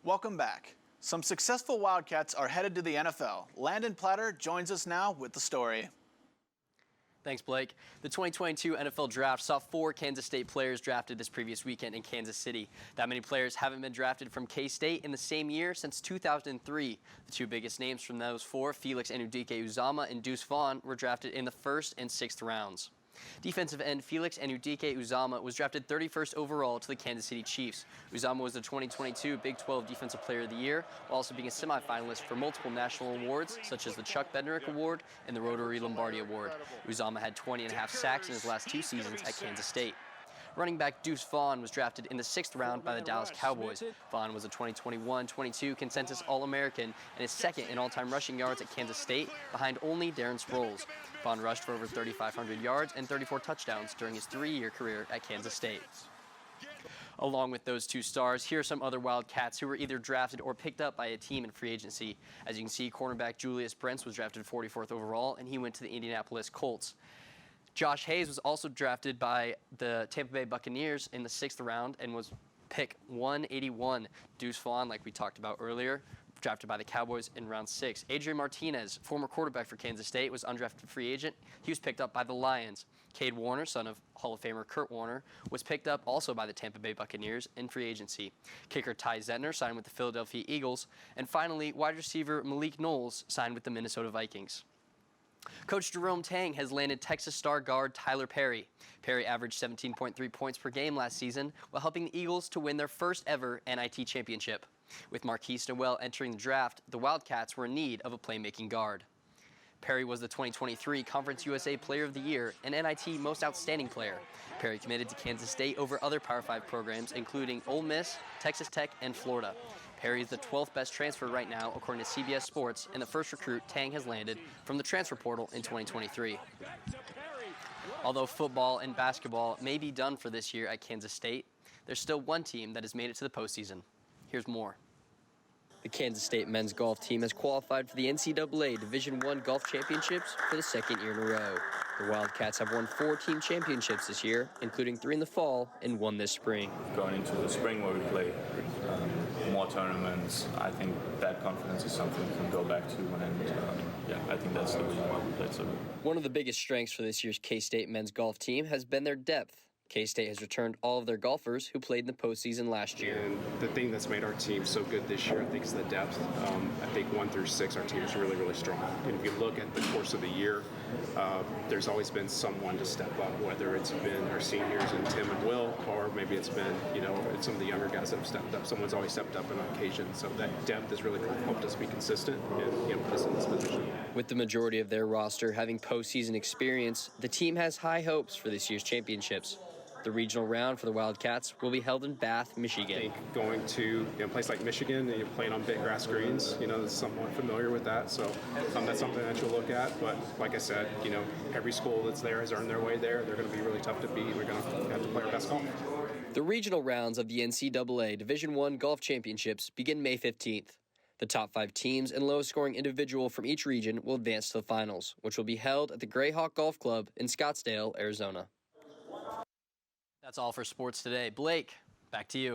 Welcome back. Some successful Wildcats are headed to the NFL. Landon Platter joins us now with the story. Thanks, Blake. The 2022 NFL Draft saw 4 Kansas State players drafted this previous weekend in Kansas City. That many players haven't been drafted from K-State in the same year since 2003. The 2 biggest names from those 4, Felix Anudike-Uzomah and Deuce Vaughn, were drafted in the 1st and 6th rounds. Defensive end Felix Anudike-Uzomah was drafted 31st overall to the Kansas City Chiefs. Uzomah was the 2022 Big 12 Defensive Player of the Year, while also being a semifinalist for multiple national awards, such as the Chuck Bednarik Award and the Rotary Lombardi Award. Uzomah had 20.5 sacks in his last 2 seasons at Kansas State. Running back Deuce Vaughn was drafted in the 6th round by the Dallas Cowboys. Vaughn was a 2021-22 consensus All-American and is 2nd in all-time rushing yards at Kansas State, behind only Darren Sproles. Vaughn rushed for over 3,500 yards and 34 touchdowns during his 3-year career at Kansas State. Along with those 2 stars, here are some other Wildcats who were either drafted or picked up by a team in free agency. As you can see, cornerback Julius Brents was drafted 44th overall, and he went to the Indianapolis Colts. Josh Hayes was also drafted by the Tampa Bay Buccaneers in the 6th round and was pick 181. Deuce Vaughn, like we talked about earlier, drafted by the Cowboys in round 6. Adrian Martinez, former quarterback for Kansas State, was undrafted free agent. He was picked up by the Lions. Cade Warner, son of Hall of Famer Kurt Warner, was picked up also by the Tampa Bay Buccaneers in free agency. Kicker Ty Zentner signed with the Philadelphia Eagles. And finally, wide receiver Malik Knowles signed with the Minnesota Vikings. Coach Jerome Tang has landed Texas star guard Tyler Perry. Perry averaged 17.3 points per game last season while helping the Eagles to win their first ever NIT championship. With Marquise Noel entering the draft, the Wildcats were in need of a playmaking guard. Perry was the 2023 Conference USA Player of the Year and NIT Most Outstanding Player. Perry committed to Kansas State over other Power 5 programs, including Ole Miss, Texas Tech, and Florida. Perry is the 12th best transfer right now, according to CBS Sports, and the first recruit Tang has landed from the transfer portal in 2023. Although football and basketball may be done for this year at Kansas State, there's still one team that has made it to the postseason. Here's more. The Kansas State men's golf team has qualified for the NCAA Division I Golf Championships for the 2nd year in a row. The Wildcats have won 4 team championships this year, including 3 in the fall and 1 this spring. Going into the spring where we play more tournaments, I think that confidence is something we can go back to, and I think that's the reason why we played so good. One of the biggest strengths for this year's K-State men's golf team has been their depth. K-State has returned all of their golfers who played in the postseason last year. And the thing that's made our team so good this year, I think, is the depth. I think 1 through 6, our team is really, really strong. And if you look at the course of the year, there's always been someone to step up, whether it's been our seniors and Tim and Will, or maybe it's been, some of the younger guys that have stepped up. Someone's always stepped up on occasion. So that depth has really helped us be consistent and put us in this position. With the majority of their roster having postseason experience, the team has high hopes for this year's championships. The regional round for the Wildcats will be held in Bath, Michigan. I think going to a place like Michigan and you're playing on big grass greens, is somewhat familiar with that. So that's something that you'll look at. But like I said, every school that's there has earned their way there. They're going to be really tough to beat. We're going to have to play our best golf. The regional rounds of the NCAA Division I Golf Championships begin May 15th. The top 5 teams and lowest scoring individual from each region will advance to the finals, which will be held at the Greyhawk Golf Club in Scottsdale, Arizona. That's all for sports today. Blake, back to you.